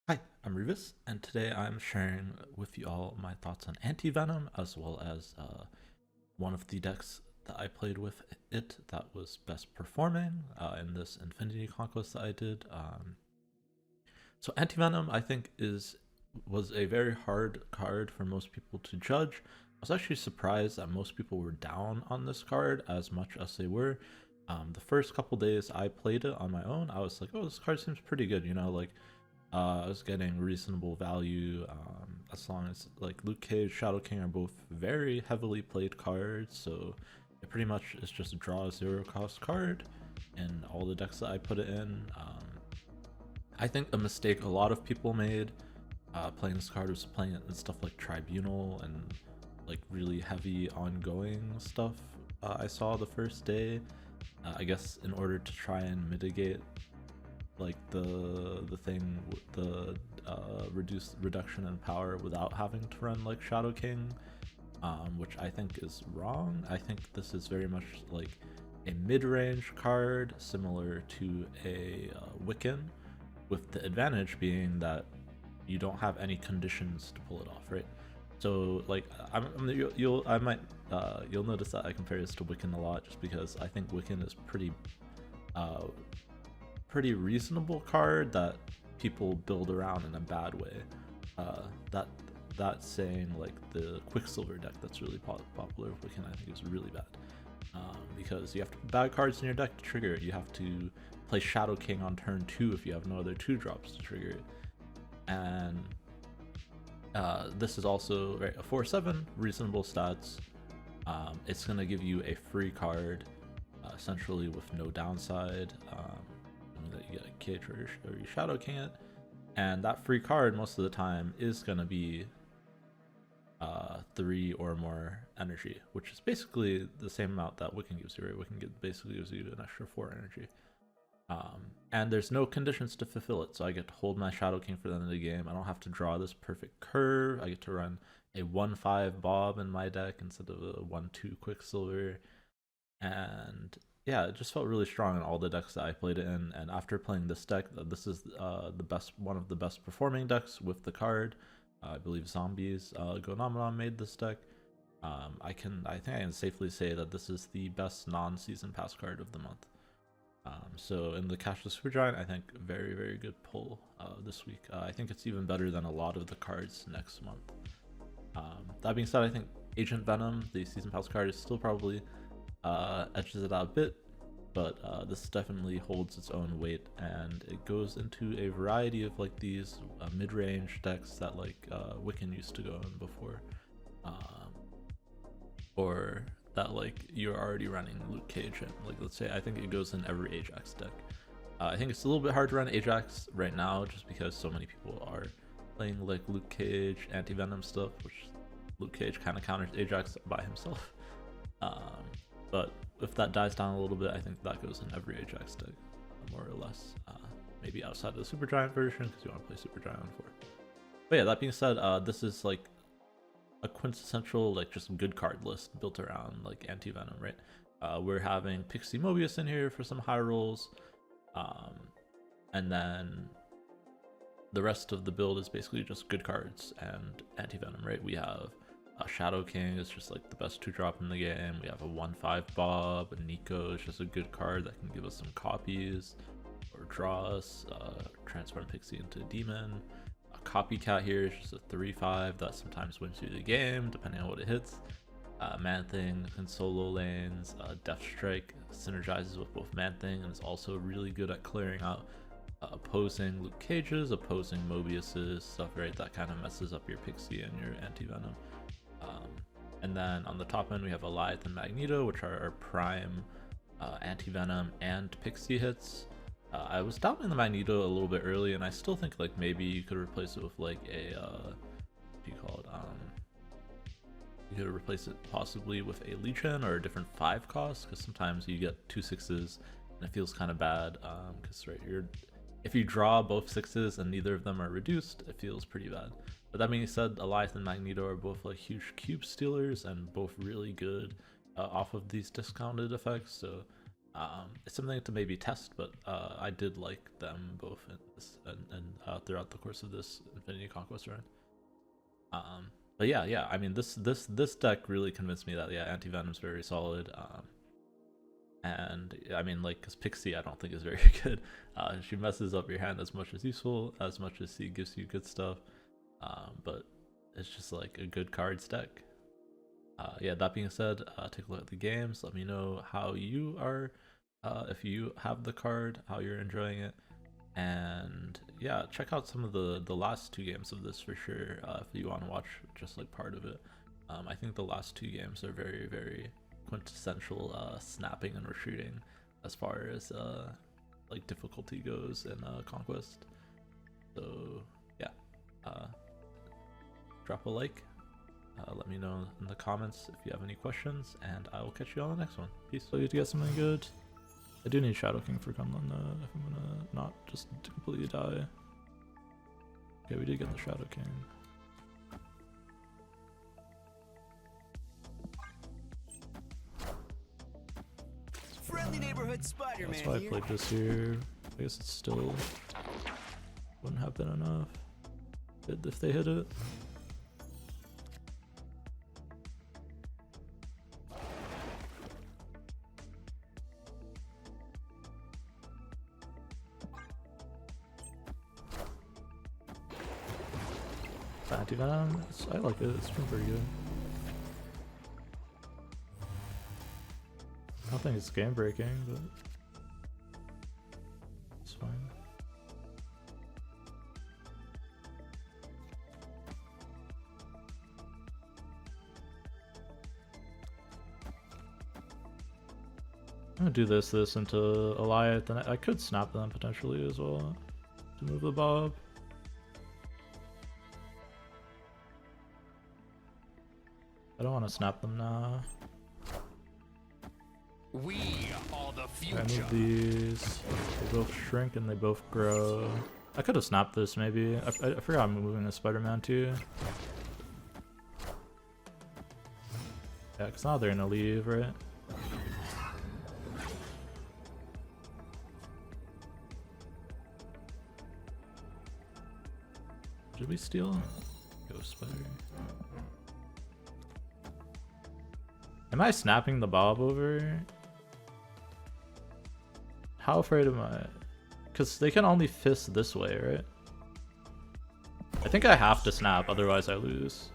Hi, I'm Revis, and today I'm sharing with you all my thoughts on Anti-Venom, as well as one of the decks that I played with it that was best performing in this Infinity Conquest that I did. So Anti-Venom, I think, was a very hard card for most people to judge. I was actually surprised that most people were down on this card as much as they were. The first couple days I played it on my own, I was like, oh, this card seems pretty good, like I was getting reasonable value as long as like Luke Cage, Shadow King are both very heavily played cards, so it pretty much is just a draw zero cost card in all the decks that I put it in. I think a mistake a lot of people made playing this card was playing it in stuff like Tribunal and like really heavy ongoing stuff. I saw the first day. I guess in order to try and mitigate like the thing with the reduction in power without having to run like Shadow King, which I think is wrong. I think this is very much like a mid-range card similar to a Wiccan, with the advantage being that you don't have any conditions to pull it off, right? So like you'll notice that I compare this to Wiccan a lot, just because I think Wiccan is uh, pretty reasonable card that people build around in a bad way. Uh, that that saying, like the Quicksilver deck that's really popular with Wiccan, I think is really bad, because you have to put bad cards in your deck to trigger it. You have to play Shadow King on turn 2 if you have no other 2 drops to trigger it. And this is also right, a 4/7, reasonable stats. It's gonna give you a free card, essentially with no downside. That you get a Cage or you Shadow can't, and that free card most of the time is gonna be 3 or more energy, which is basically the same amount that Wiccan gives you. Right? Basically gives you an extra 4 energy. And there's no conditions to fulfill it, so I get to hold my Shadow King for the end of the game. I don't have to draw this perfect curve. I get to run a 1/5 Bob in my deck instead of a 1/2 Quicksilver, and yeah, it just felt really strong in all the decks that I played it in. And after playing this deck, this is one of the best performing decks with the card. I believe Zombies Gonomenon made this deck. I think I can safely say that this is the best non-season pass card of the month. So in the Cashless Supergiant, I think very good pull this week. I think it's even better than a lot of the cards next month. That being said, I think Agent Venom, the season pass card, is still probably edges it out a bit, but this definitely holds its own weight, and it goes into a variety of like these mid-range decks that like Wiccan used to go in before, um, or that like you're already running Luke Cage in. Like, let's say I think it goes in every Ajax deck. I think it's a little bit hard to run Ajax right now just because so many people are playing like Luke Cage, Anti-Venom stuff, which Luke Cage kind of counters Ajax by himself. Um, but if that dies down a little bit, I think that goes in every Ajax deck, more or less. Maybe outside of the Supergiant version, because you want to play Supergiant on 4. But yeah, that being said, this is like a quintessential, like just good card list built around like Anti-Venom, right? We're having Pixie Mobius in here for some high rolls. Um, and then the rest of the build is basically just good cards and Anti-Venom, right? We have Shadow King is just like the best 2-drop in the game. We have a 1/5 Bob, and Nico is just a good card that can give us some copies or draw us, transform Pixie into a demon. A Copycat here is just a 3/5 that sometimes wins you the game, depending on what it hits. Man-Thing can solo lanes. Death Strike synergizes with both Man-Thing and is also really good at clearing out opposing Luke Cages, opposing Mobiuses, stuff, right? That kind of messes up your Pixie and your Anti-Venom. And then on the top end, we have Alliath and Magneto, which are our prime Anti-Venom and Pixie hits. I was doubting the Magneto a little bit early, and I still think like maybe you could replace it with like a what do you call it? You could replace it possibly with a Legion or a different 5 cost, because sometimes you get 2 6s and it feels kind of bad. Because right, if you draw both 6s and neither of them are reduced, it feels pretty bad. But that being said, Alliath and Magneto are both like huge cube stealers and both really good off of these discounted effects. So it's something to maybe test, but I did like them both in this, and throughout the course of this Infinity Conquest run. But yeah, I mean this deck really convinced me that Anti-Venom's very solid. And I mean, like, because Pixie I don't think is very good. She messes up your hand as much as useful, as much as she gives you good stuff. But it's just like a good cards deck. Yeah, that being said, take a look at the games. Let me know how you are, if you have the card, how you're enjoying it. And yeah, check out some of the last 2 games of this for sure, if you want to watch just like part of it. I think the last 2 games are very, very quintessential snapping and retreating as far as like difficulty goes in Conquest. So yeah, drop a like, let me know in the comments if you have any questions, and I will catch you on the next one. Peace. So you to get something good. I do need Shadow King for Gunland though, if I'm gonna not just completely die. Okay, we did get the Shadow King. Friendly neighborhood Spider-Man. That's why I played this here. I guess it still wouldn't have been enough if they hit it. Anti-Venom, I like it, it's been pretty good. I don't think it's game breaking, but it's fine. I'm gonna do this into Eliath, and I could snap them potentially as well to move the Bob. I don't want to snap them now. We are the future. I move these. They both shrink and they both grow. I could have snapped this maybe. I forgot I'm moving the Spider-Man too. Yeah, because now they're gonna leave, right? Did we steal? Ghost Spider. Am I snapping the Bob over? How afraid am I? Because they can only fist this way, right? I think I have to snap, otherwise I lose.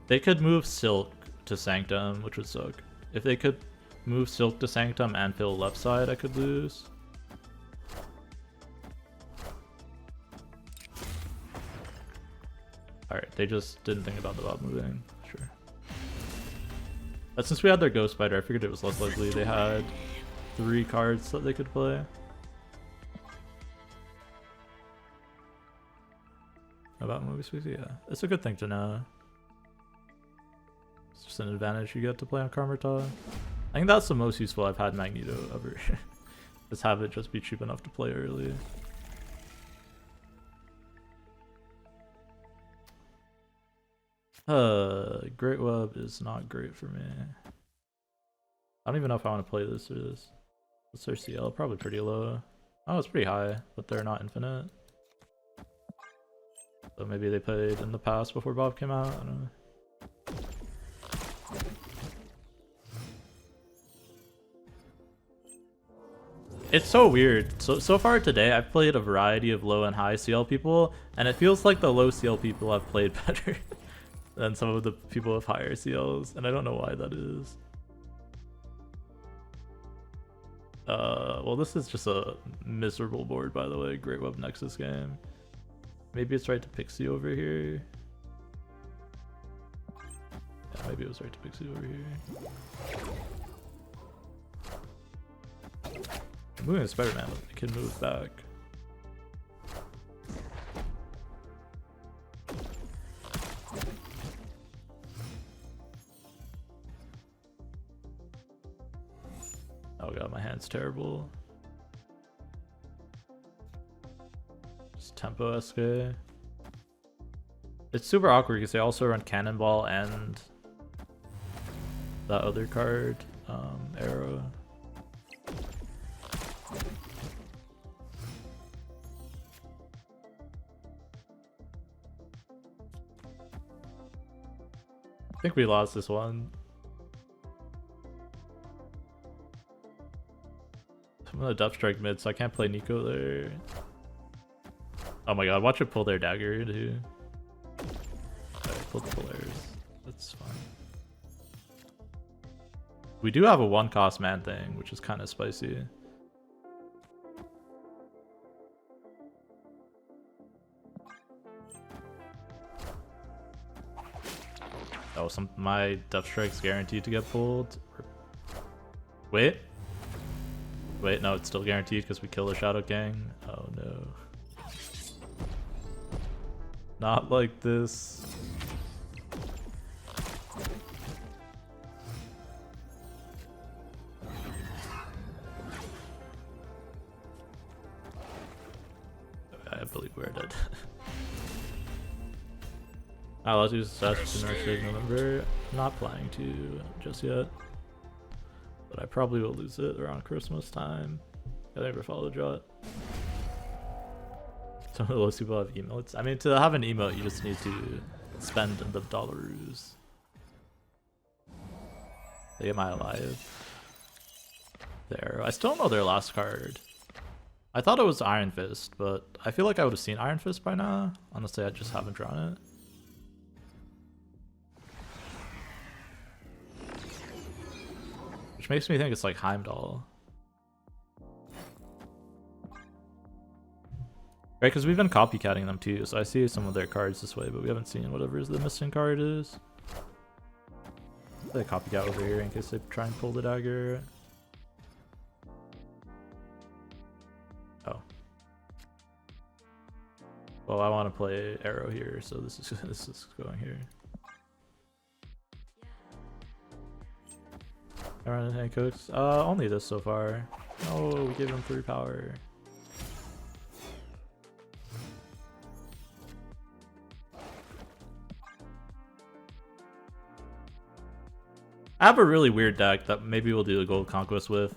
They could move Silk to Sanctum, which would suck. If they could move Silk to Sanctum and fill left side, I could lose. Alright, they just didn't think about the Bob moving. Sure. But since we had their Ghost Spider, I figured it was less likely. They had 3 cards that they could play. About movie speaks? Yeah. It's a good thing to know. It's just an advantage you get to play on Karmata. I think that's the most useful I've had Magneto ever. Just have it just be cheap enough to play early. Great Web is not great for me. I don't even know if I want to play this or this. What's their CL? Probably pretty low. Oh, it's pretty high, but they're not infinite. So maybe they played in the past before Bob came out. I don't know. It's so weird. So far today, I've played a variety of low and high CL people, and it feels like the low CL people have played better than some of the people with higher CLs, and I don't know why that is. Well, this is just a miserable board, by the way. Great Web Nexus game. Maybe it's right to Pixie over here. Yeah, maybe it was right to Pixie over here. Moving a Spider-Man, I can move back. Oh god, my hand's terrible. Just tempo SK. It's super awkward because they also run Cannonball and that other card, Arrow. I think we lost this one. I'm gonna depth strike mid, so I can't play Nico there. Oh my god, watch it pull their dagger, dude. Alright, pull the polaris. That's fine. We do have a one cost man thing, which is kind of spicy. Oh, my depth strike's guaranteed to get pulled. Wait. Wait, no, it's still guaranteed because we kill the Shadow King. Oh no. Not like this. I believe we're dead. I'll do Assassin's Creed November. Not planning to just yet. But I probably will lose it around Christmas time. I never follow Jot. Some of those people have emotes. I mean, to have an emote, you just need to spend the dollars. Like, am I alive? There. I still don't know their last card. I thought it was Iron Fist, but I feel like I would have seen Iron Fist by now. Honestly, I just haven't drawn it. Which makes me think it's like Heimdall. Right, because we've been copycatting them too, so I see some of their cards this way, but we haven't seen whatever the missing card is. They copycat over here in case they try and pull the dagger. Oh. Well, I want to play Arrow here, so this is going here. Around any cooks? Only this so far. Oh, we gave him 3 power. I have a really weird deck that maybe we'll do a gold conquest with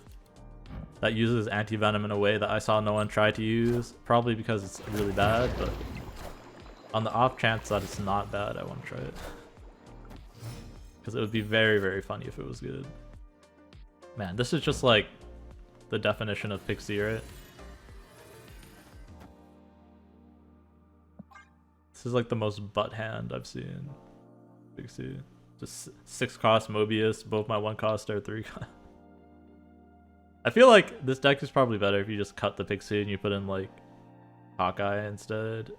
that uses Anti-Venom in a way that I saw no one try to use, probably because it's really bad, but on the off chance that it's not bad, I want to try it. Because it would be very, very funny if it was good. Man, this is just like the definition of Pixie, right? This is like the most butt hand I've seen. Pixie. Just 6 cost Mobius, both my 1 cost are 3 cost. I feel like this deck is probably better if you just cut the Pixie and you put in like Hawkeye instead.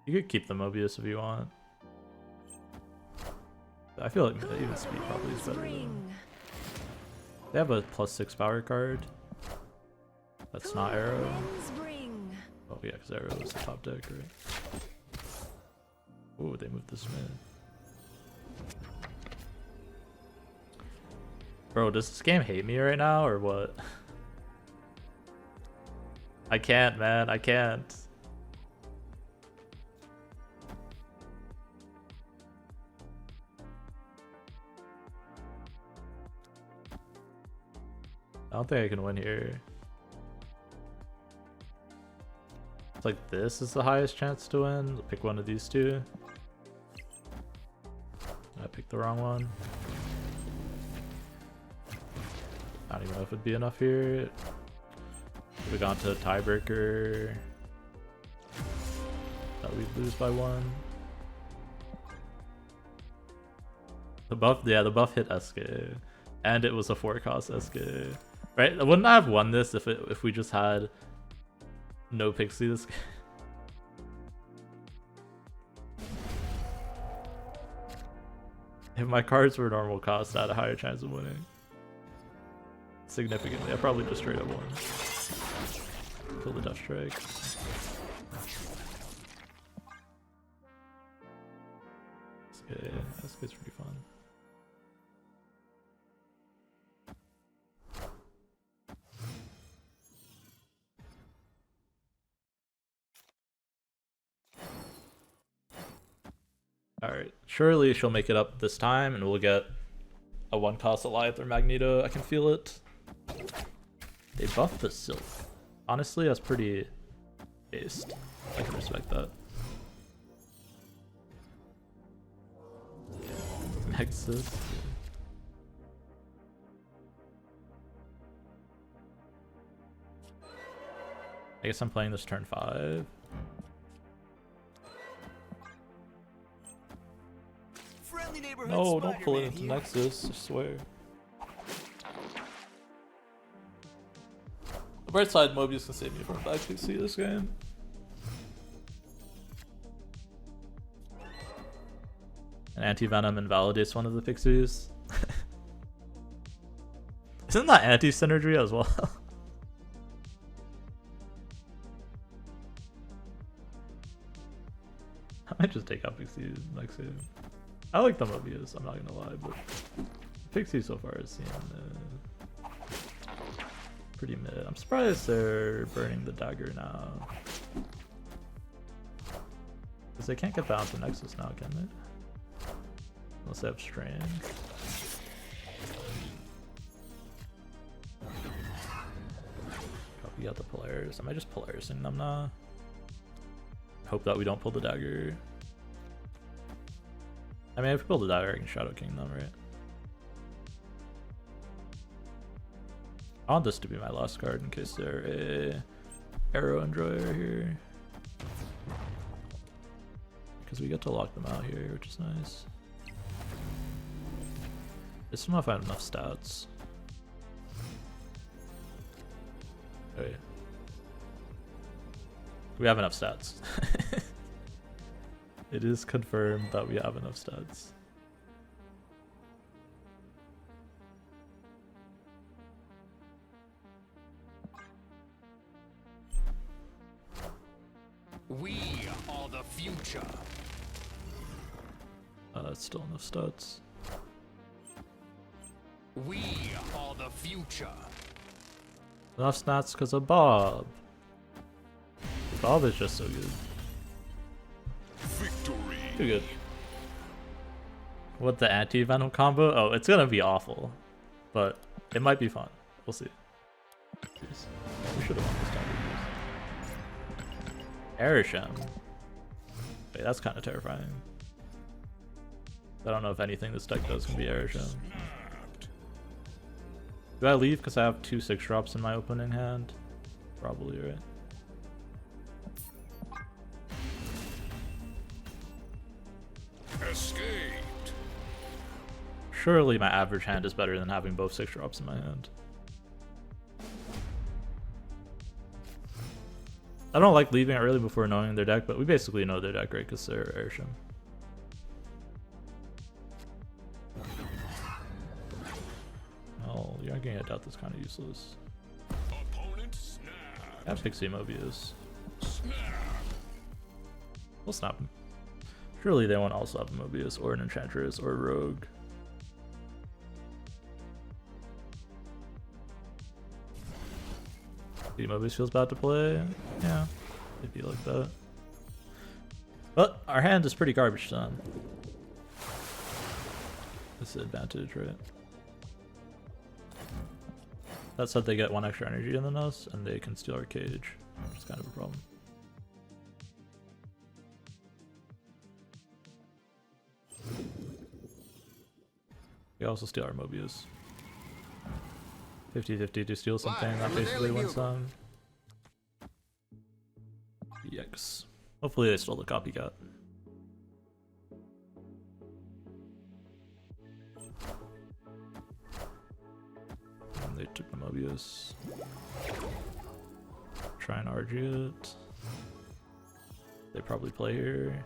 You could keep the Mobius if you want. I feel like even speed probably is better though. They have a +6 power card. That's not Arrow. Oh yeah, because Arrow is the top deck, right? Oh, they moved this mid. Bro, does this game hate me right now or what? I can't, man. I can't. I don't think I can win here. It's like this is the highest chance to win. Pick one of these two. I picked the wrong one. I don't even know if it'd be enough here. We've gone to a tiebreaker. That we'd lose by 1. The buff, yeah, the buff hit SK, and it was a 4 cost SK. Right? Wouldn't I have won this if we just had no Pixie this game? If my cards were normal cost, I had a higher chance of winning. Significantly. I probably just straight up won. Kill the Death Strike. SK. SK's pretty fun. Alright, surely she'll make it up this time and we'll get a 1 cost Goliath or Magneto. I can feel it. They buffed the Silk. Honestly, that's pretty based. I can respect that. Nexus. I guess I'm playing this turn 5. Friendly neighborhood No, don't pull it Spider-Man into here. Nexus, I swear. The bright side, Mobius can save me from back PC this game. And Anti-Venom invalidates one of the pixies. Isn't that anti-synergy as well? I might just take out pixies next game. I like the Mobius, I'm not gonna lie, but Pixie so far has seemed pretty mid. I'm surprised they're burning the dagger now. Because they can't get that onto Nexus now, can they? Unless they have Strain. Copy out the Polaris. Am I just Polarising them now? Hope that we don't pull the dagger. I mean, if we pull the dagger, I can Shadow King them, right? I want this to be my last card in case they're a Arrow Enjoyer here. Because we get to lock them out here, which is nice. I just don't know if I have enough stats. Okay. We have enough stats. It is confirmed that we have enough stats. We are the future. That's still enough stats. We are the future. Enough stats because of Bob. Bob is just so good. Victory. Too good. What, the Anti-Venom combo? Oh, it's gonna be awful. But it might be fun. We'll see. Jeez. We should have won this time. Arishem. Wait, that's kind of terrifying. I don't know if anything this deck does can be Arishem. Do I leave because I have 2 6-drops in my opening hand? Probably, right? Escaped. Surely my average hand is better than having both 6-drops in my hand. I don't like leaving it early before knowing their deck, but we basically know their deck, right? Because they're Arishem. Oh, you're getting a doubt that's kind of useless. Opponent snap. I have Pixie Mobius. Snap. We'll snap him. Surely they won't also have a Mobius or an Enchantress or a Rogue. The Mobius feels bad to play. Yeah, it'd be like that. But our hand is pretty garbage to them. That's the advantage, right? That said, they get 1 extra energy than us, and they can steal our cage. It's kind of a problem. They also steal our Mobius. 50-50 to steal something, that basically wins some. Yikes. Hopefully they stole the copycat. And they took the Mobius. Try and argue it. They probably play here.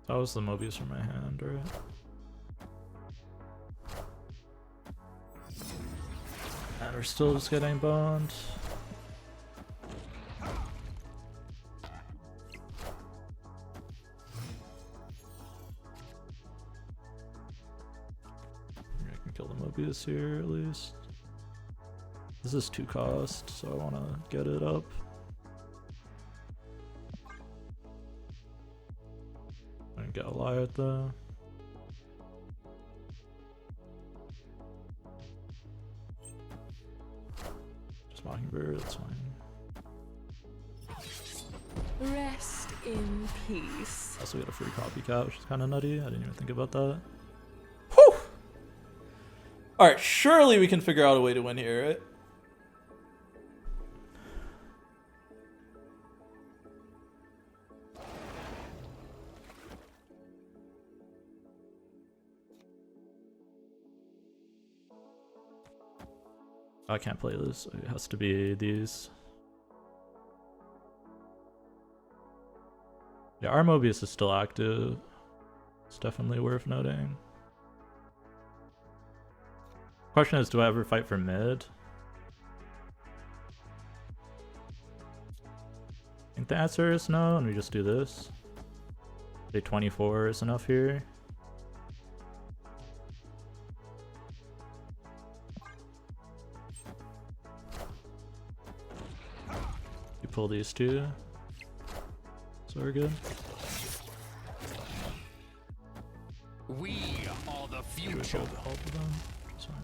That was the Mobius from my hand, right? And we're still just getting boned. I can kill the Mobius here at least. This is 2 cost, so I want to get it up. Goliath though. Just Mockingbird, that's fine. Rest in peace. Also got a free copycat, which is kind of nutty. I didn't even think about that. Whew! Alright, surely we can figure out a way to win here, right? I can't play this. It has to be these. Yeah, our Mobius is still active. It's definitely worth noting. Question is, do I ever fight for mid? I think the answer is no, and we just do this. Say 24 is enough here. You pull these two. So we're good. We are the You would future. hold the help with them. It's fine.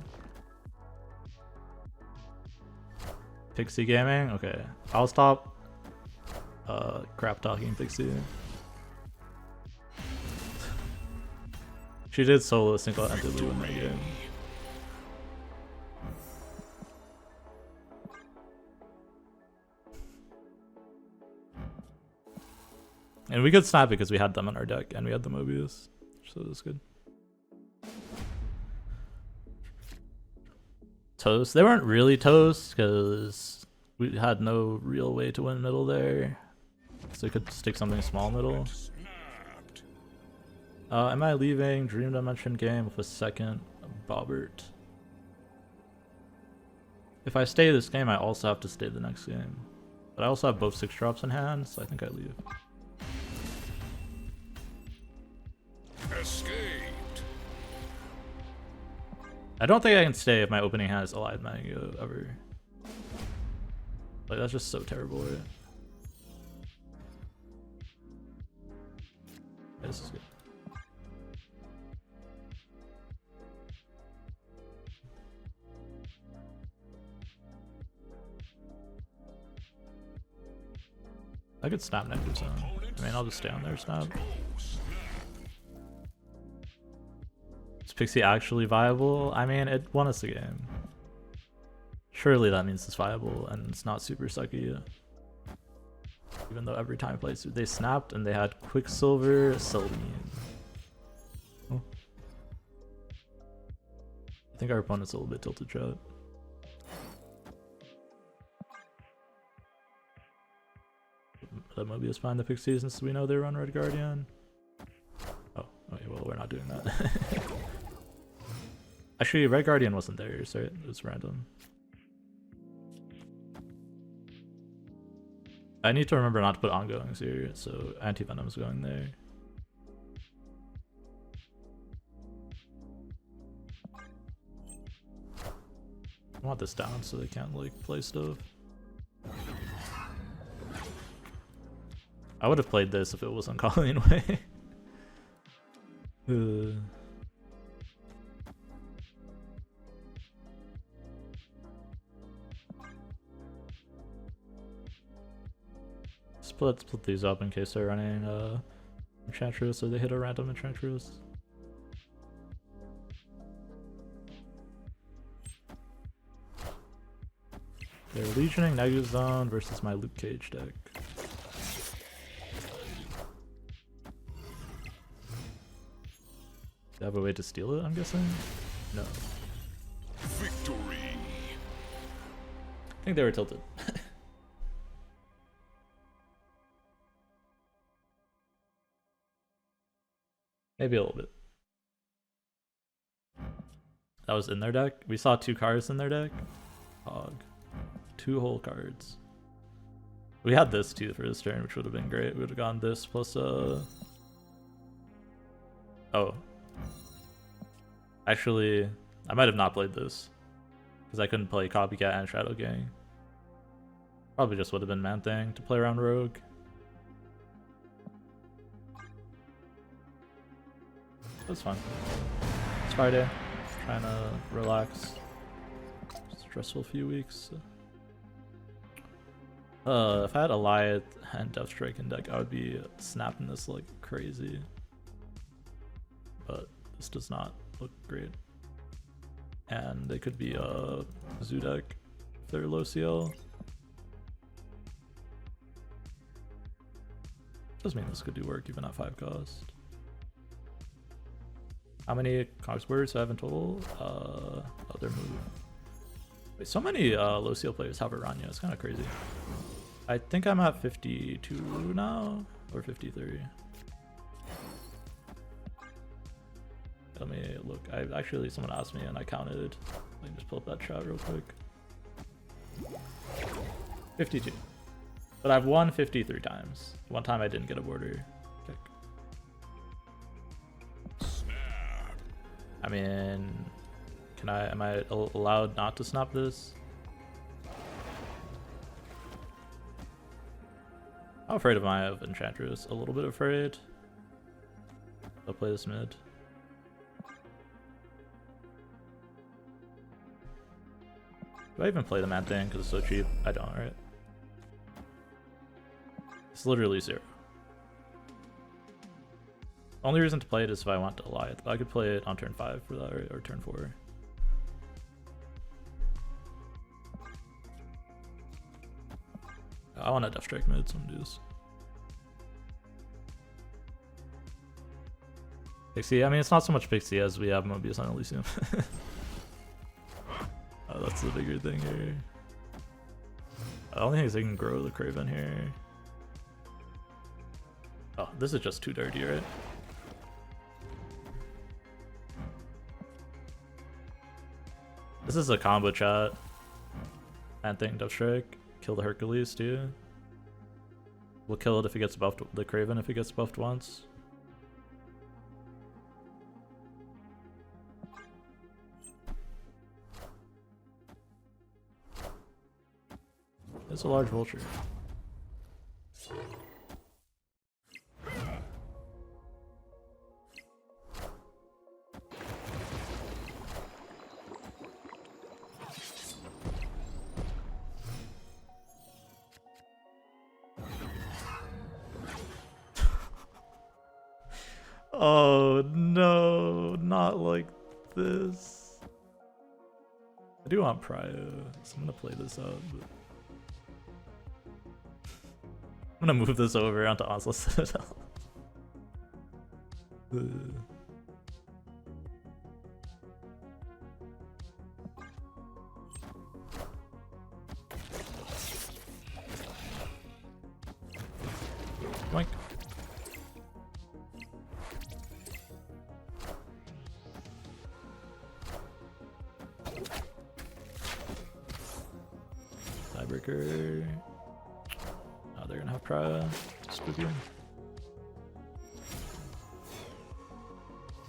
Pixie Gaming? Okay. I'll stop crap talking Pixie. She did solo single-handedly win that game. And we could snap because we had them in our deck and we had the Mobius. So that's good. Toast. They weren't really toast because we had no real way to win middle there. So we could stick something small middle. Snapped. Am I leaving Dream Dimension game with a second Bobbert? If I stay this game, I also have to stay the next game. But I also have both 6 drops in hand, so I think I leave. Escaped. I don't think I can stay if my opening hand is Allied Mango ever. Like, that's just so terrible, right? Yeah, this is good. I could snap negative zone. I mean, I'll just stay on there, snap. Is Pixie actually viable? I mean, it won us the game. Surely that means it's viable and it's not super sucky. Even though every time I played, they snapped and they had Quicksilver, Celine. Oh. I think our opponent's a little bit tilted chat. That Mobius find the Pixie since we know they run Red Guardian. Oh, okay, well, we're not doing that. Actually, Red Guardian wasn't there, so it was random. I need to remember not to put ongoings here, so Anti-Venom is going there. I want this down so they can't, like, play stuff. I would have played this if it wasn't Colleen Way. Let's split these up in case they're running Enchantress or they hit a random Enchantress. They're Legioning Negative Zone versus my Luke Cage deck. They have a way to steal it, I'm guessing? No. Victory. I think they were tilted. Maybe a little bit. That was in their deck? We saw 2 cards in their deck? Hog. 2 whole cards. We had this too for this turn, which would have been great. We would have gone this plus Oh. Actually, I might have not played this. Because I couldn't play Copycat and Shadow Gang. Probably just would have been Man Thing to play around Rogue. That's fun. It's Friday. Trying to relax. Stressful few weeks. If I had Eliath and Deathstrike in deck, I would be snapping this like crazy. But this does not look great. And they could be Zoo deck if they're low CL. Does mean this could do work even at 5 cost. How many Cogswords do I have in total? Oh, they're moving. Wait, so many low CL players have Aranya. It's kind of crazy. I think I'm at 52 now, or 53. Let me look. Someone asked me and I counted. Let me just pull up that chat real quick. 52. But I've won 53 times. One time I didn't get a border pick. I mean, am I allowed not to snap this? How afraid am I of Enchantress? A little bit afraid. I'll play this mid. Do I even play the mad thing because it's so cheap? I don't, right? It's literally 0. Only reason to play it is if I want to Eliath, but I could play it on turn 5 for that, or turn 4. I want a Deathstrike mid, some dudes. Pixie, I mean, it's not so much Pixie as we have Mobius on Elysium. Oh, that's the bigger thing here. The only thing is they can grow the Craven here. Oh, this is just too dirty, right? This is a combo chat. And thing, Deathstrike. Kill the Hercules too. We'll kill it if it gets buffed, the Craven if it gets buffed once. It's a large vulture. Oh no, not like this. I do want Prio, so I'm gonna play this out. But I'm gonna move this over onto Oslo Citadel. Boink. Tiebreaker. Oh, they're gonna have Prio. Spooky. Can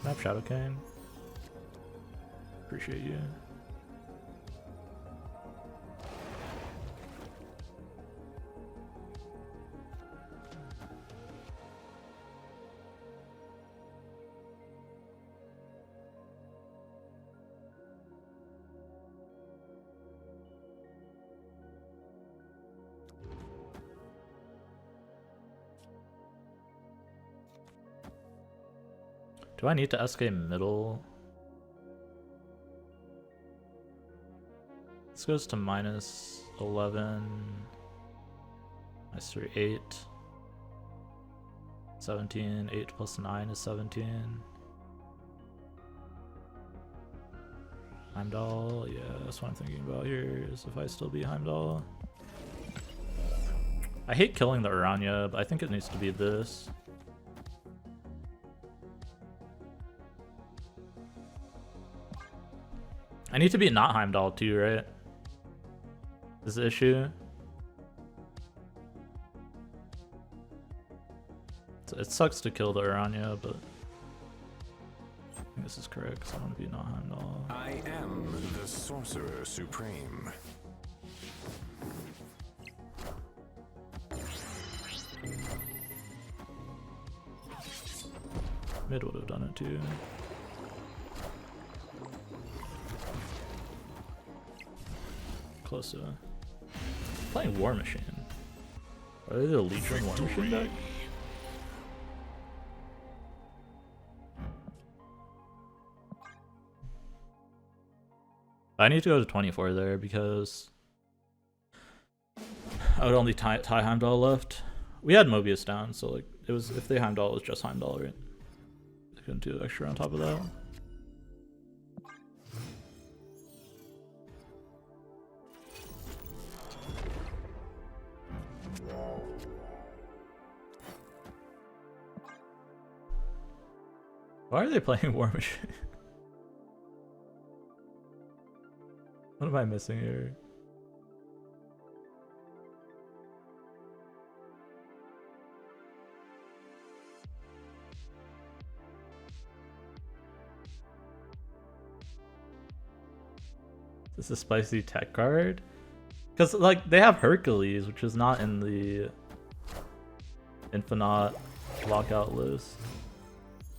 I have Shadow Cane? Appreciate you. Do I need to SK middle? This goes to minus 11. Minus 3, 8. 17. 8 plus 9 is 17. Heimdall, yeah, that's what I'm thinking about here, is if I still be Heimdall. I hate killing the Urania, but I think it needs to be this. I need to be not Heimdall too, right? Is the issue? So it sucks to kill the Urania, but I think this is correct because I want to be not Heimdall. I am the Sorcerer Supreme. Mid would have done it too. Close to playing War Machine. Are they the Legion War Machine deck? I need to go to 24 there because I would only tie Heimdall left. We had Mobius down, so like it was if they Heimdall it was just Heimdall, right? They couldn't do extra on top of that. Why are they playing War Machine? What am I missing here? This is a spicy tech card? Because like they have Hercules, which is not in the Infinite lockout list.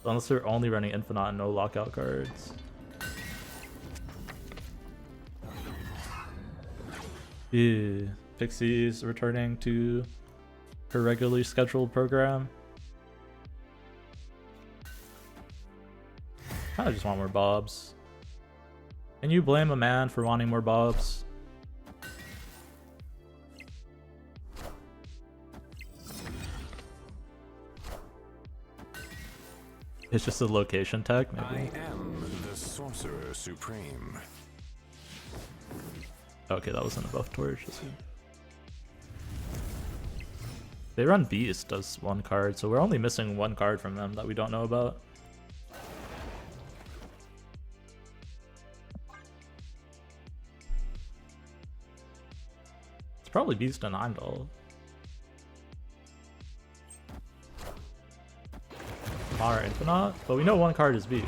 Unless they're only running Infinite and no lockout cards. Ew. Pixie's returning to her regularly scheduled program. Kinda just want more Bobs. Can you blame a man for wanting more Bobs? It's just a location tech, maybe. I am the Sorcerer Supreme. Okay, that wasn't a buff torch. They run Beast as one card, so we're only missing one card from them that we don't know about. It's probably Beast and Heimdall. Mara Infinite, but we know one card is Beast.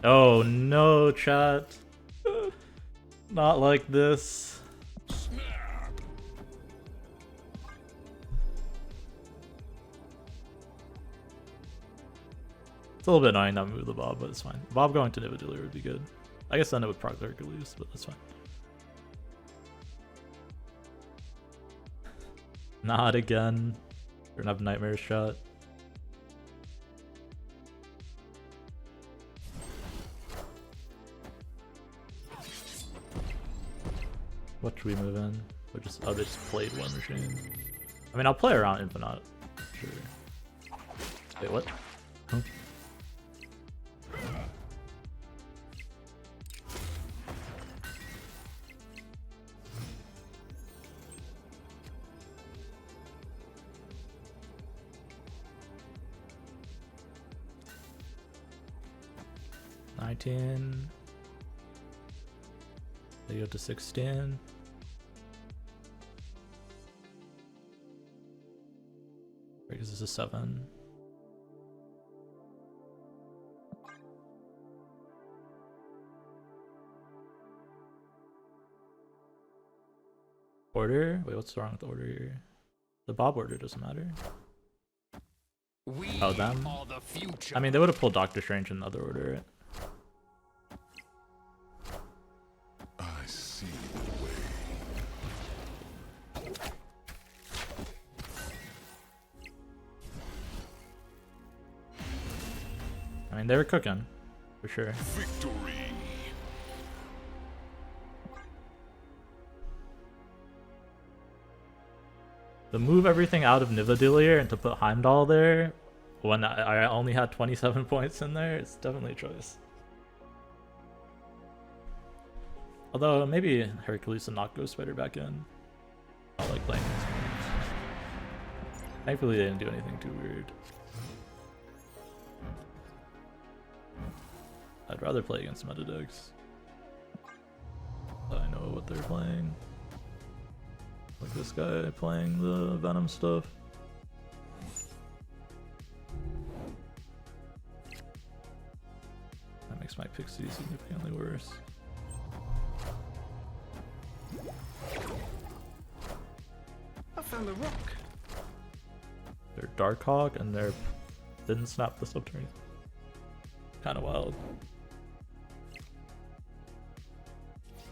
Oh no, chat. Not like this. It's a little bit annoying not move the Bob, but it's fine. Bob going to Nidavellir would be good. I guess then it would proc Hercules, but that's fine. Not again. We're gonna have Nightmare shot. What should we move in? Or just they just played War Machine. I mean, I'll play around Infinite. Sure. Wait, what? Huh? They go to 16. Because this is 7. Order? Wait, what's wrong with the order here? The Bob order doesn't matter. Oh, them? I mean, they would have pulled Doctor Strange in the other order, right? I mean, they were cooking, for sure. Victory. To move everything out of Nidavellir and to put Heimdall there, when I only had 27 points in there, it's definitely a choice. Although, maybe Hercules and not Ghost Spider back in. I like playing this one. Thankfully, they didn't do anything too weird. I'd rather play against meta decks. I know what they're playing. Like this guy playing the Venom stuff. That makes my Pixie significantly worse. I found the rock. They're Darkhawk and they're didn't snap the subterranean. Kind of wild.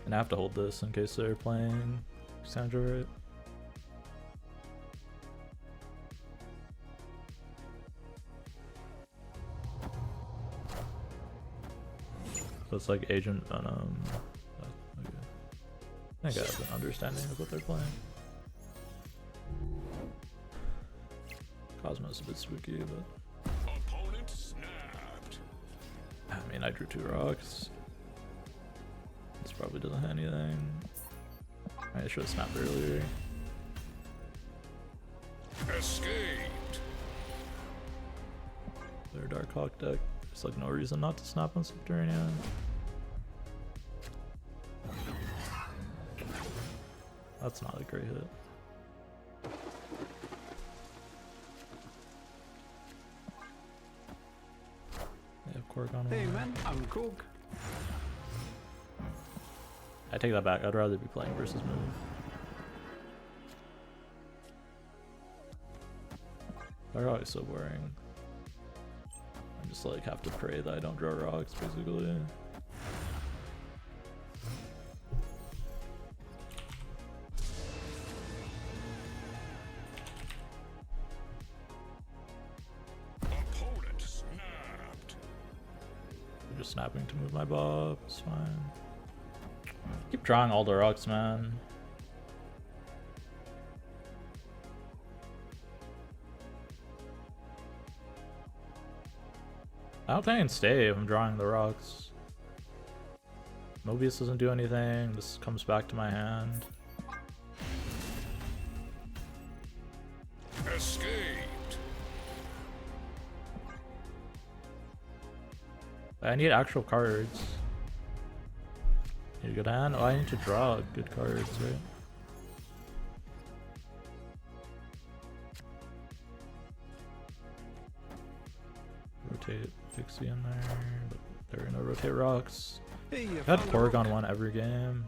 And I have to hold this in case they're playing Sandra, right? So it's like Agent Venom. Okay. I think I have an understanding of what they're playing. Cosmo's a bit spooky, but Opponent snapped. I mean, I drew 2 rocks. This probably doesn't have anything. I should have snapped earlier. Escaped. Their Darkhawk deck. There's like no reason not to snap on Subterranean. That's not a great hit. They have Cork on Hey one. man, I'm Cook. I take that back. I'd rather be playing versus move. Darkhawk is so boring. I just like have to pray that I don't draw rocks basically. Opponent snapped. I'm just snapping to move my bob. It's fine. Keep drawing all the rocks, man. I don't think I can stay if I'm drawing the rocks. Mobius doesn't do anything. This comes back to my hand. Escaped. I need actual cards. Need a good hand? Oh, I need to draw good cards, right? Rotate Pixie in there, but they're gonna rotate rocks. Hey, you I've had found a Korg on rock. one every game.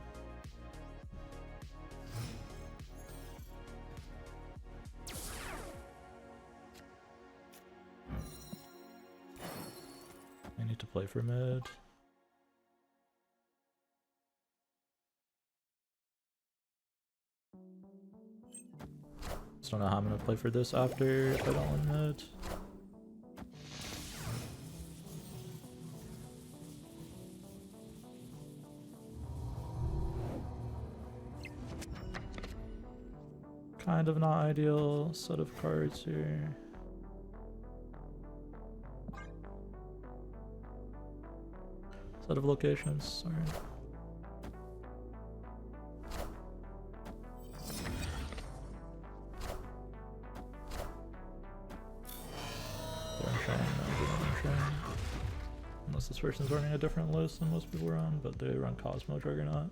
I need to play for mid. Just don't know how I'm gonna play for this after if I don't win mid. Kind of not ideal set of cards here. Set of locations, sorry. They're unshined, they're unshined. Unless this person's running a different list than most people run, but they run Cosmo Juggernaut.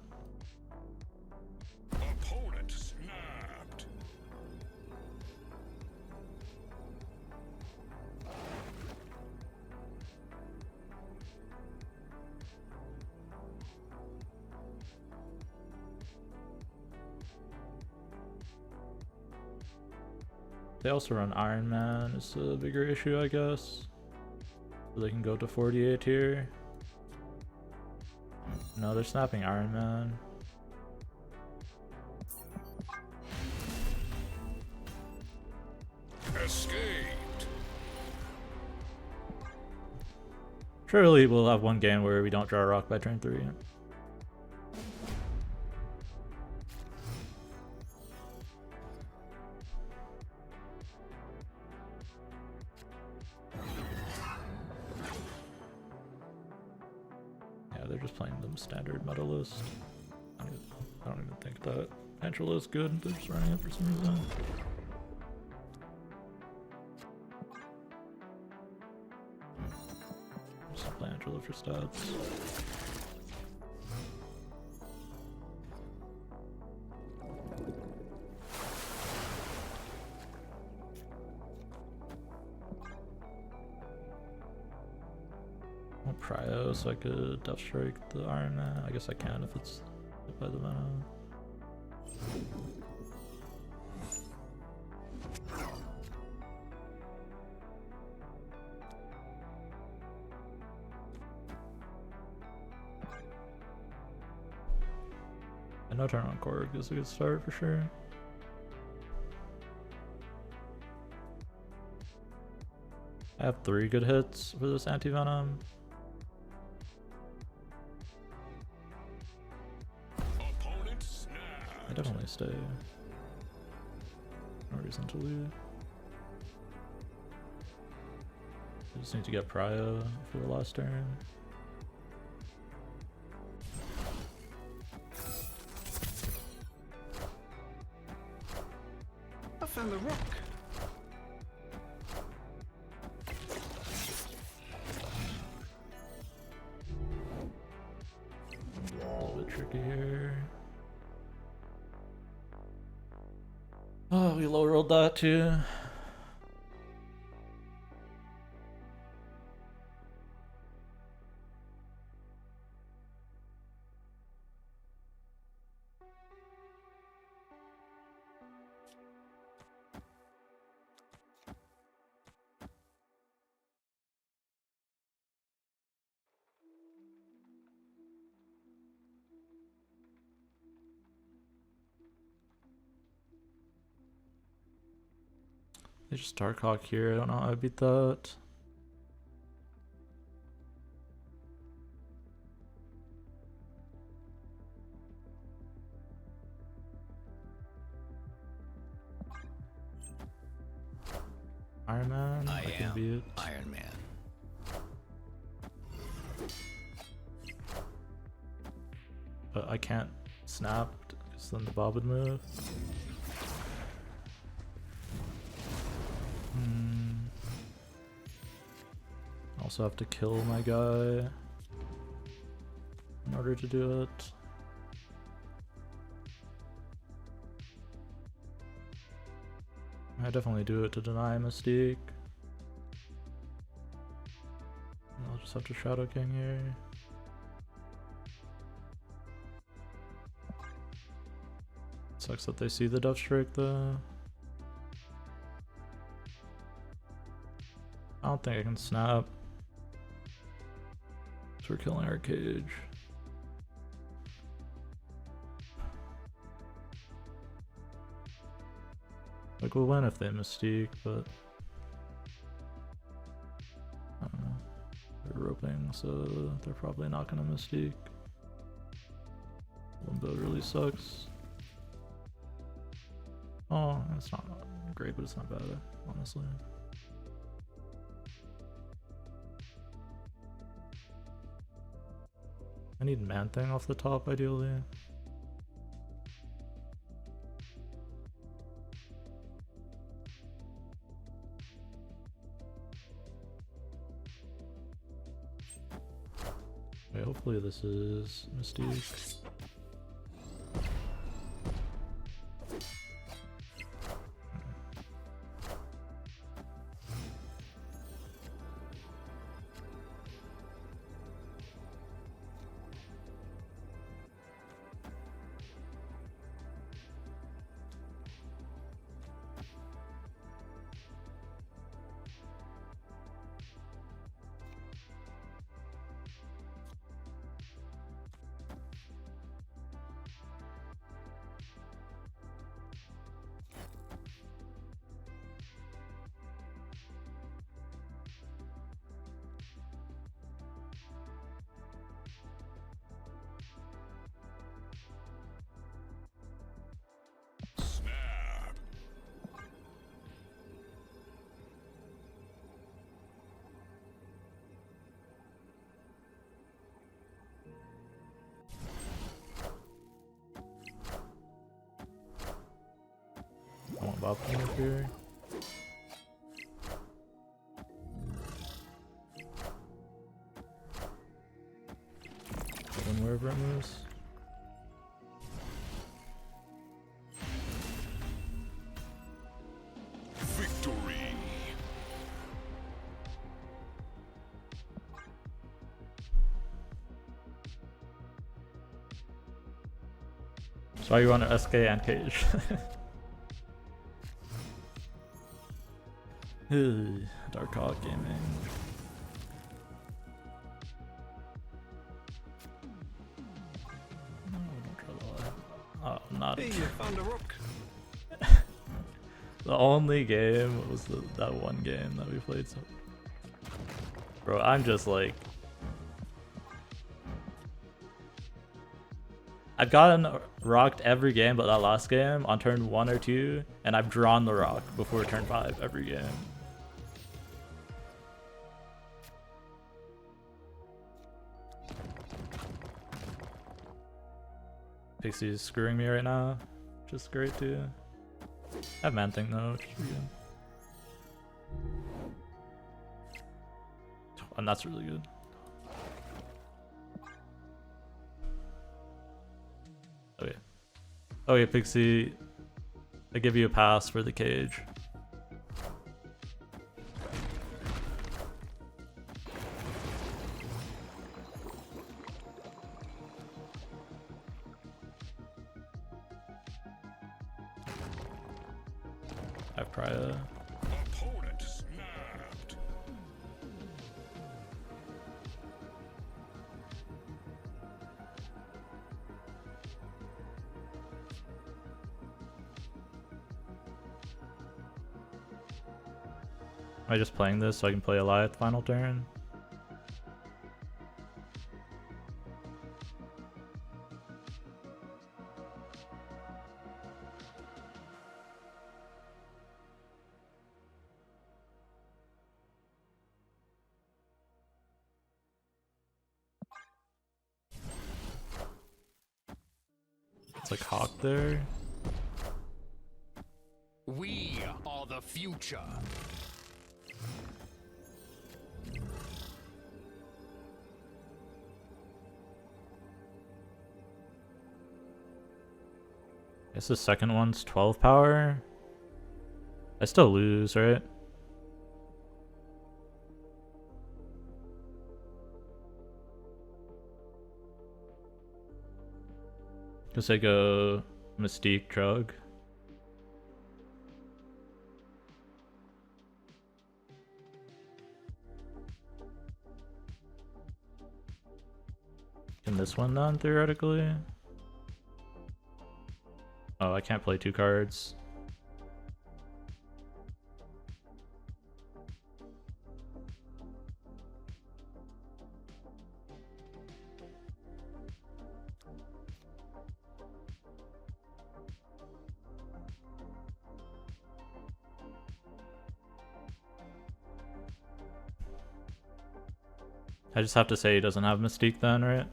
Opponent snapped. They also run Iron Man, it's a bigger issue, I guess. So they can go to 48 here. No, they're snapping Iron Man. Escaped. Surely we'll have one game where we don't draw a rock by turn 3. Yeah, they're just playing the standard meta list. I don't even think that Angelo is good, they're just running it for some reason. Just play Angelo for stats. I'll Prio so I could Death Strike the Iron Man. I guess I can if it's hit by the Venom. And no turn on Korg is a good start for sure. I have 3 good hits for this Anti-Venom. Opponent I snapped. definitely stay. No reason to leave. I just need to get Prio for the last turn. I found the rock. A little bit tricky here. Oh, we low rolled that too. They just Darkhawk here. I don't know how I beat that. Iron Man, I can beat. Iron Man. But I can't snap because then the Bob would move. Also have to kill my guy in order to do it. I definitely do it to deny Mystique. I'll just have to Shadow King here. Sucks that they see the Death Strike though. I don't think I can snap. So we're killing our cage. Like we'll win if they Mystique, but I don't know. They're roping, so they're probably not gonna Mystique. Limbo really sucks. Oh, it's not great, but it's not bad, honestly. I need Man-Thing off the top, ideally. Okay, hopefully this is Mystique. Snap. I want Bob to move here. Going wherever it moves. Victory. So you want an SK and Cage. Darkhawk gaming. No, don't try that. Oh, not. Hey, you found a rook. The only game was that one game that we played. So, bro, I'm just like, I've gotten rocked every game but that last game on turn 1 or 2, and I've drawn the rock before turn 5 every game. Pixie's screwing me right now, which is great too. I have Man Thing though, which is pretty good. And that's really good. Okay. Okay, Pixie. I give you a pass for the cage. I have Prya. Opponent snapped. Am I just playing this so I can play Alioth final turn? It's like Hawk there. We are the future. Guess the second one's 12 power. I still lose, right? Guess I go Mystique Drug. Can this one then, theoretically? Oh, I can't play 2 cards. I just have to say he doesn't have Mystique then, right?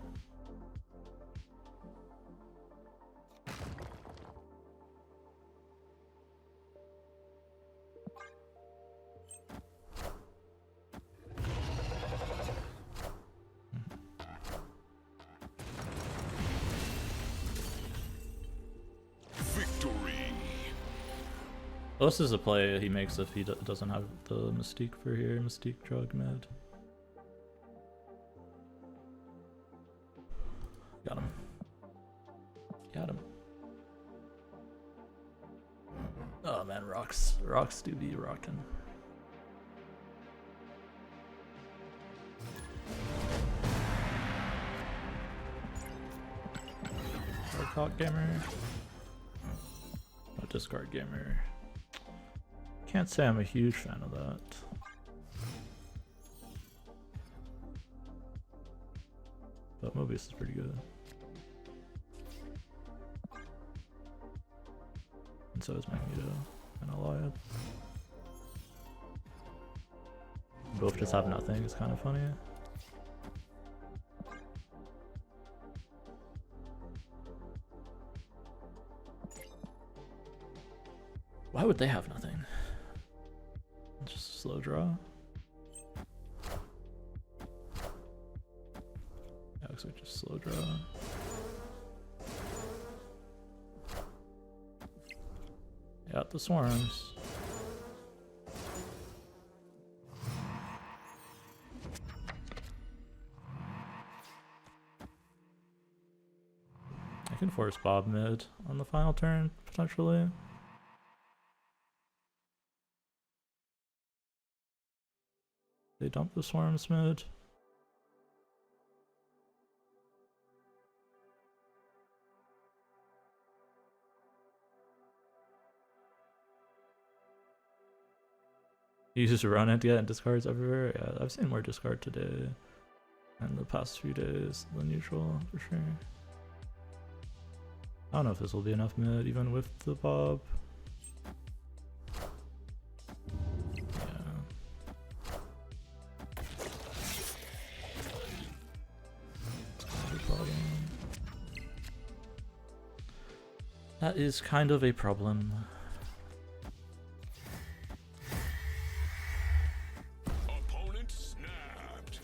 Victory. Well, this is a play he makes if he doesn't have the Mystique for here. Mystique Drug mid. Got him. Got him. Oh man, rocks do be rocking. Darkhawk gamer. Oh, discard gamer. Can't say I'm a huge fan of that. But Mobius is pretty good. And so is Magneto and Alioth. Both just have nothing, it's kind of funny. Why would they have nothing? Just slow draw. Yeah, looks like just slow draw. Yeah, the swarms. I can force Bob mid on the final turn, potentially. They dump the swarms mid. You just run it to get discards everywhere. Yeah, I've seen more discard today and the past few days than usual for sure. I don't know if this will be enough mid even with the Bob. Yeah. It's kind of a problem. That is kind of a problem. Opponent snapped.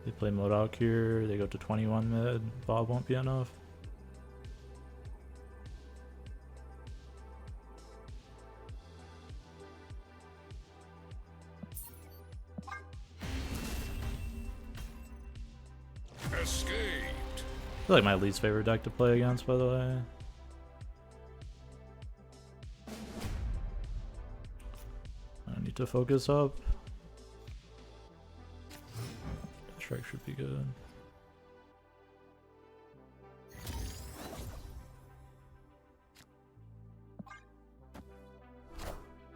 They play MODOK here, they go to 21 mid, Bob won't be enough. Escaped. I feel like my least favorite deck to play against, by the way. I need to focus up. Strike should be good.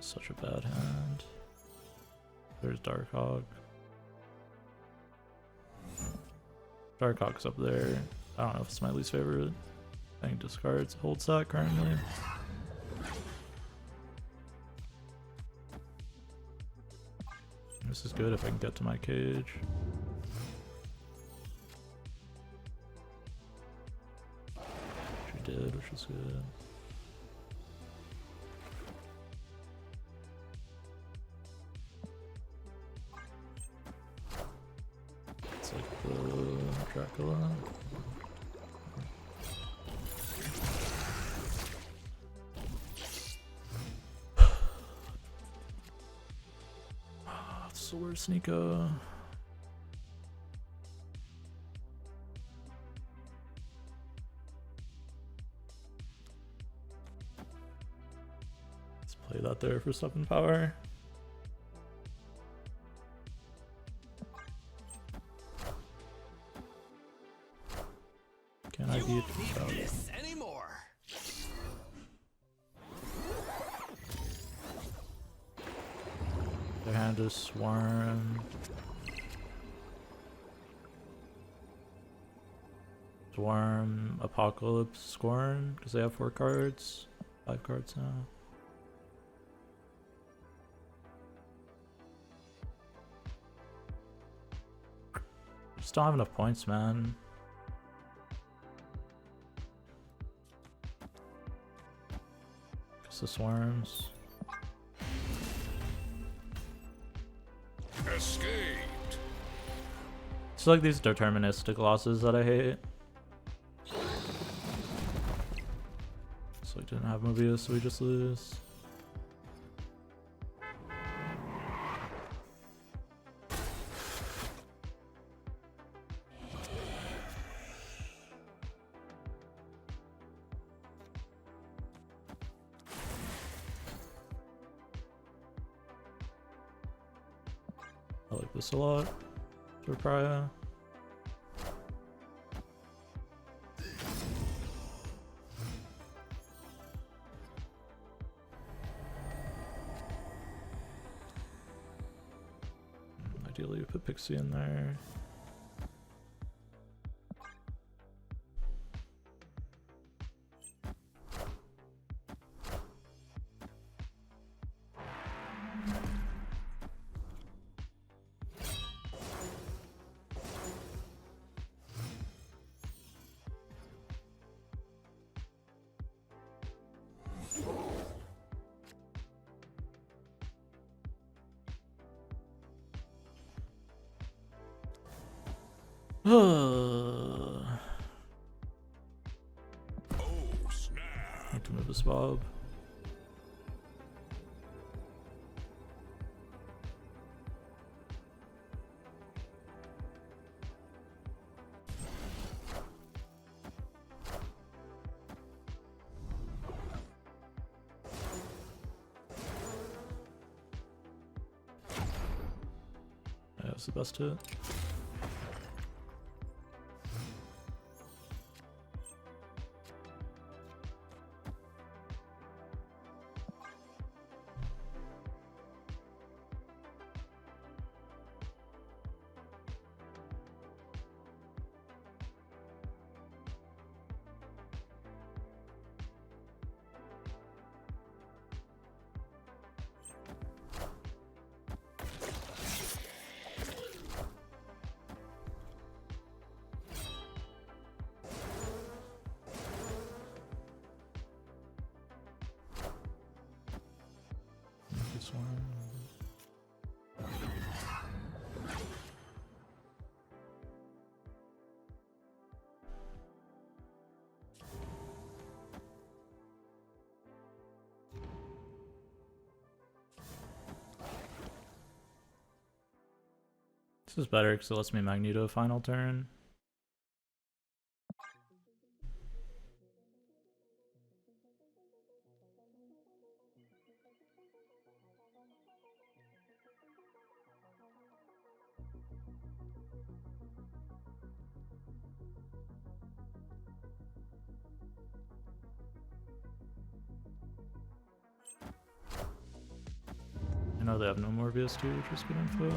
Such a bad hand. There's Darkhawk. Darkhawk's up there. I don't know if it's my least favorite. I think discards holds that currently. This is good if I can get to my cage. She did, which is good. It's like the Dracula. So where's Nico? Let's play that there for stuff and power. Can I beat this anymore? Their hand is Swarm. Swarm, Apocalypse, Scorn, because they have 4 cards. 5 cards now. Just don't have enough points, man. Because the Swarms. Escaped. It's like these deterministic losses that I hate. So I didn't have Mobius, so we just lose. I like this a lot for Pariah. Ideally, put Pixie in there. Oh, snap. Need to move this Bob. Yeah, that's the best hit. This is better because it lets me Magneto final turn. I know they have no Morbius too, which is good info.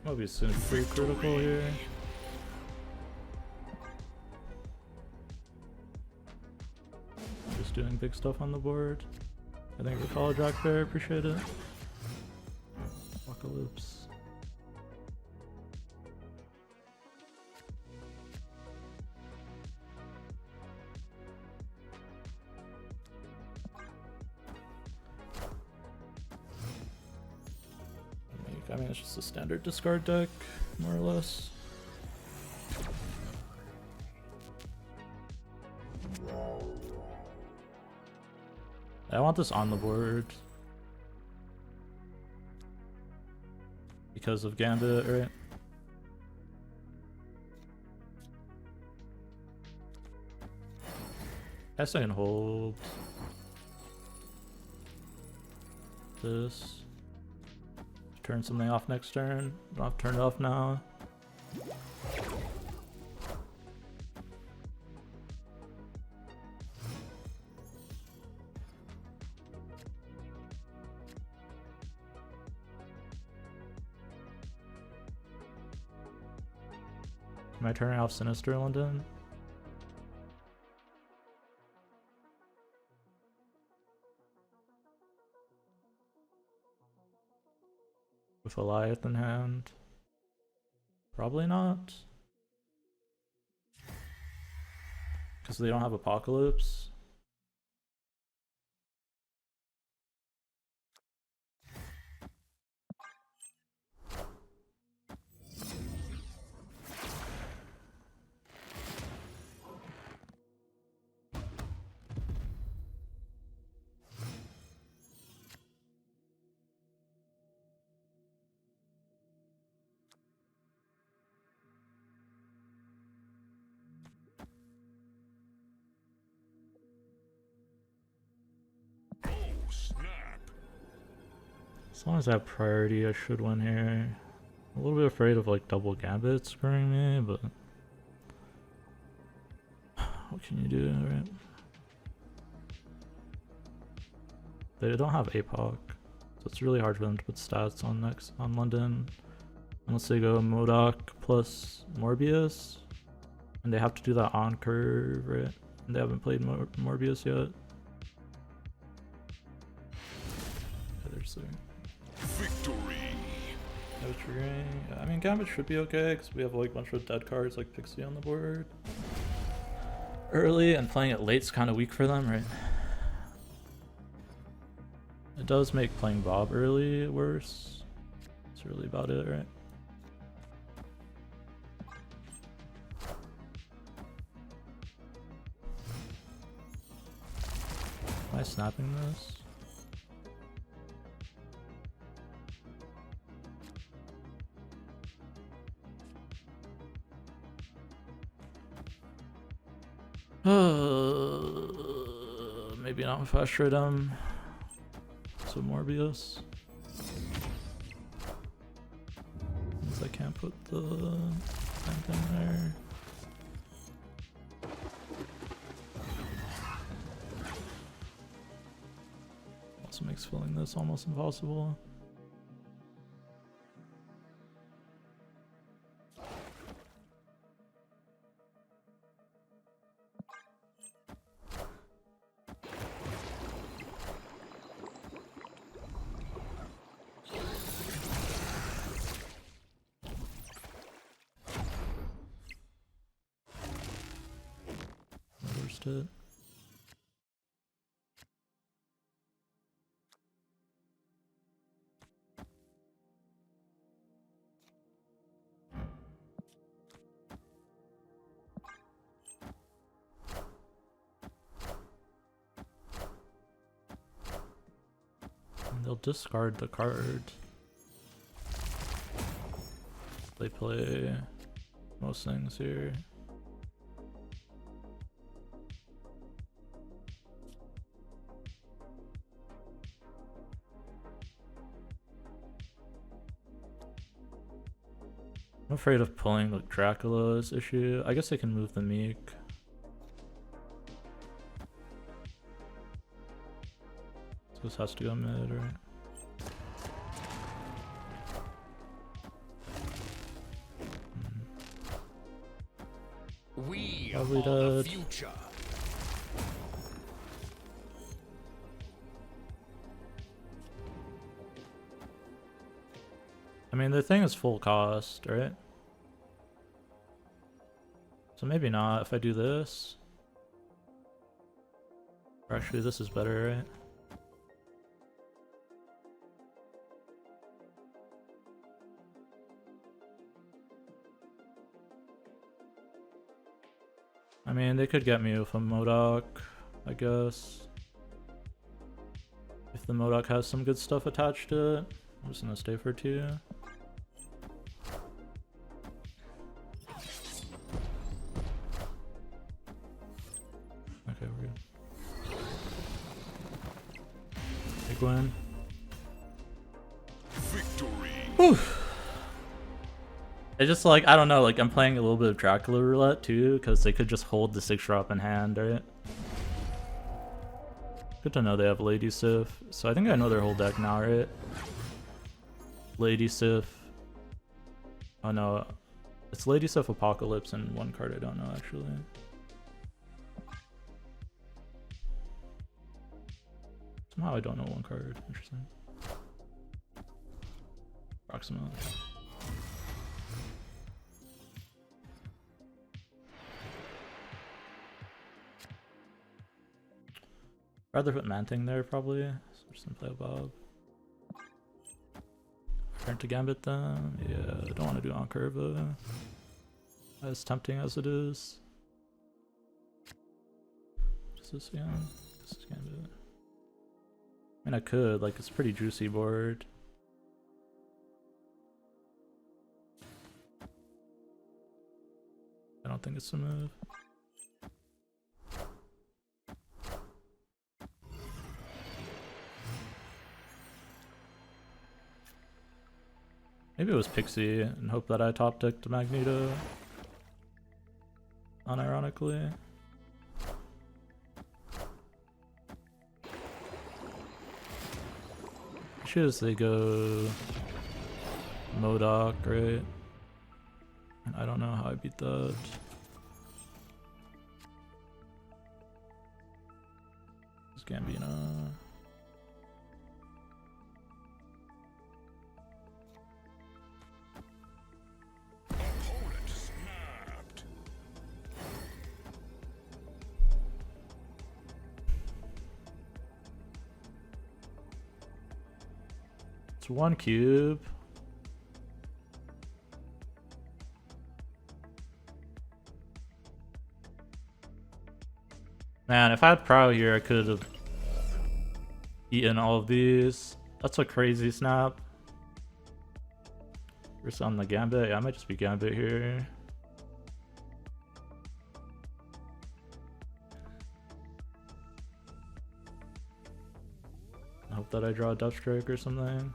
Mobius is pretty critical here. Just doing big stuff on the board. I think for College Rock Fair, appreciate it. Apocalypse. I mean, it's just a standard discard deck, more or less. I want this on the board because of Gambit, right? I guess I can hold this. Turn something off next turn. Don't have to turn it off now. Am I turning off Sinister London? With Goliath in hand? Probably not. Because they don't have Apocalypse. As long as I have priority, I should win here. A little bit afraid of like double Gambit screwing me, but what can you do, right? They don't have APOC, so it's really hard for them to put stats on London unless they go MODOK plus Morbius, and they have to do that on curve, right? And they haven't played Morbius yet. There's there. Victory. No triggering. I mean, Gambit should be okay because we have like a bunch of dead cards like Pixie on the board early, and playing it late's kind of weak for them, right? It does make playing Bob early worse. That's really about it, right? Am I snapping this? Maybe not with Fast Rhythm. So Morbius. Means I can't put the thing there. Also makes filling this almost impossible. It. they'll discard the card. They play most things here. I'm afraid of pulling like Dracula's issue. I guess I can move the Meek. So this has to go mid, right? We Probably are the dead. future. I mean, the thing is full cost, right? So maybe not if I do this. Or actually, this is better, right? I mean, they could get me with a MODOK, I guess. If the MODOK has some good stuff attached to it. I'm just gonna stay for 2. Okay, we're good. Big win. Victory. It's just like, I don't know, like I'm playing a little bit of Dracula roulette too, because they could just hold the 6-drop in hand, right? Good to know they have Lady Sif. So I think I know their whole deck now, right? Lady Sif. Oh no, it's Lady Sif, Apocalypse, and one card I don't know actually. Somehow I don't know one card. Interesting. Proxima. Rather put Man-Thing there probably. So just gonna play a Bob. Turn to Gambit then. Yeah, I don't want to do on-curve. As tempting as it is. What is this again? This is Gambit. I mean, I could, like, it's a pretty juicy board. I don't think it's a move. Maybe it was Pixie and hope that I top decked Magneto. Unironically. Choose they go MODOK, right? And I don't know how I beat that. This Gambino. Opponent snapped. It's 1 cube. Man, if I had Prow here, I could have eaten all of these. That's a crazy snap. We're on the Gambit. Yeah, I might just be Gambit here. I hope that I draw a Deathstrike or something.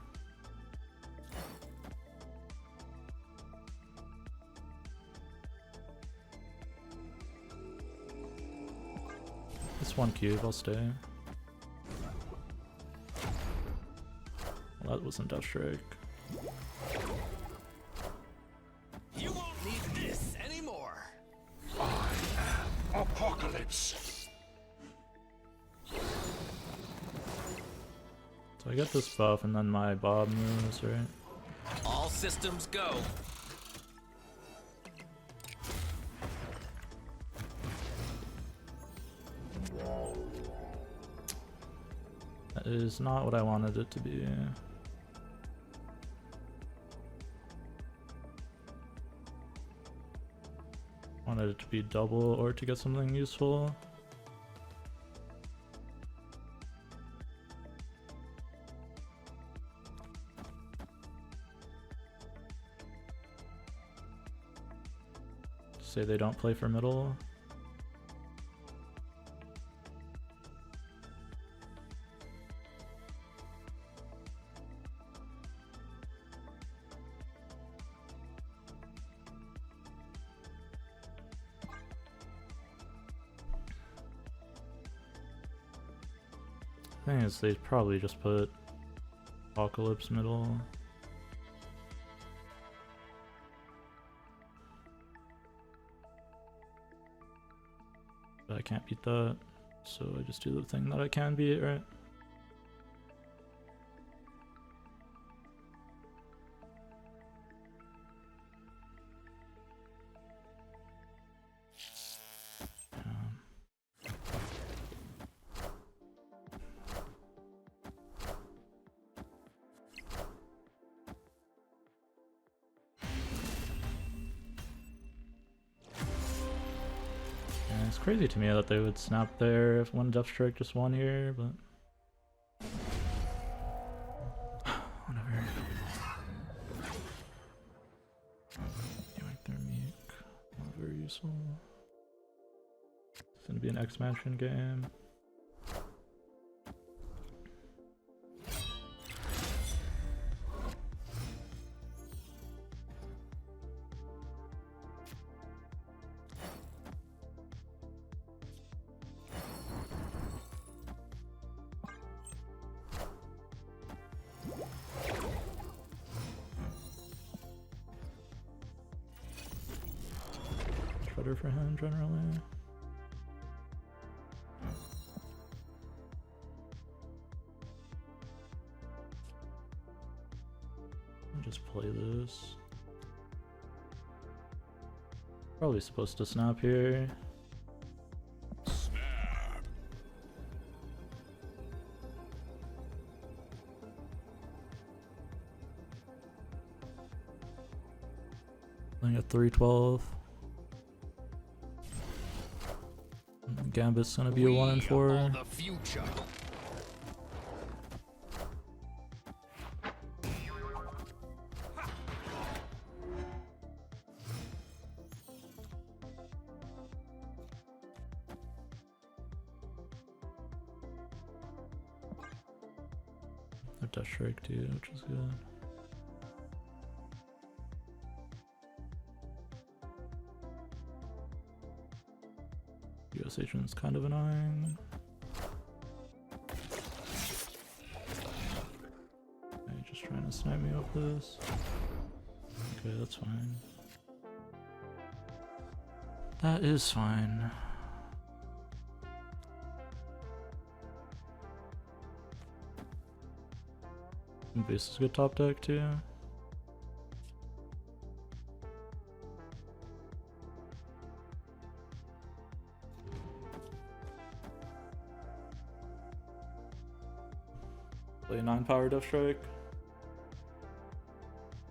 It's 1 cube, I'll stay. Well, that wasn't Deathstrike. You won't need this anymore. Apocalypse. So I get this buff and then my Bob moves, right? All systems go. That is not what I wanted it to be. Wanted it to be double or to get something useful. say they don't play for middle. Thing is, they probably just put Apocalypse middle. But I can't beat that, so I just do the thing that I can beat, right? It's crazy to me that they would snap there if one Death Strike just won here, but whatever. Thermic, not very useful. It's gonna be an expansion game. Shredder for him generally. I'll just play this. Probably supposed to snap here. Snap. Playing at 312. Gambit's gonna be a 1 and 4. Are the future. A Death Strike too, which is good. US agent's kind of annoying. Okay, just trying to snipe me off this. Okay, that's fine. That is fine. Base is good top deck too. Play 9 power Death Strike.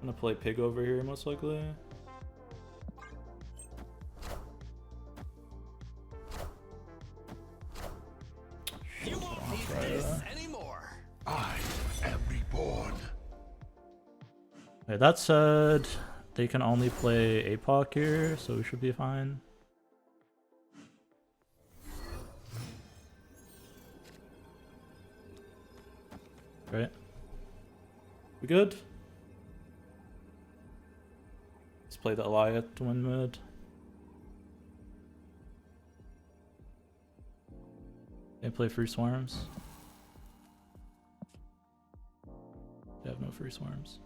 I'm gonna play Pig over here most likely. You won't need this anymore. I am reborn. Okay, that said, they can only play APOC here, so we should be fine. Right. We good? Let's play the Eliot to win mid. They play free swarms. They have no free swarms.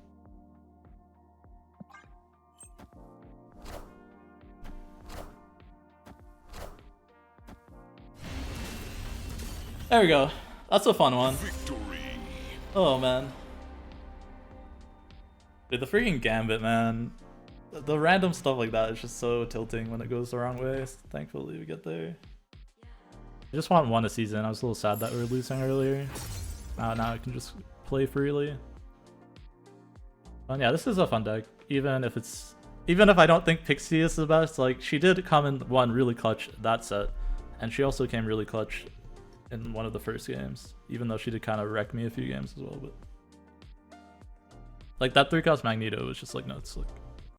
There we go. That's a fun one. Victory. Oh man. Dude, the freaking Gambit, man. The random stuff like that is just so tilting when it goes the wrong way. Thankfully we get there. I just want one a season. I was a little sad that we were losing earlier. Now I can just play freely. And yeah, this is a fun deck. Even if I don't think Pixie is the best, like she did come in one really clutch that set. And she also came really clutch in one of the first games, even though she did kind of wreck me a few games as well. But like that 3-cost Magneto was just like nuts. Like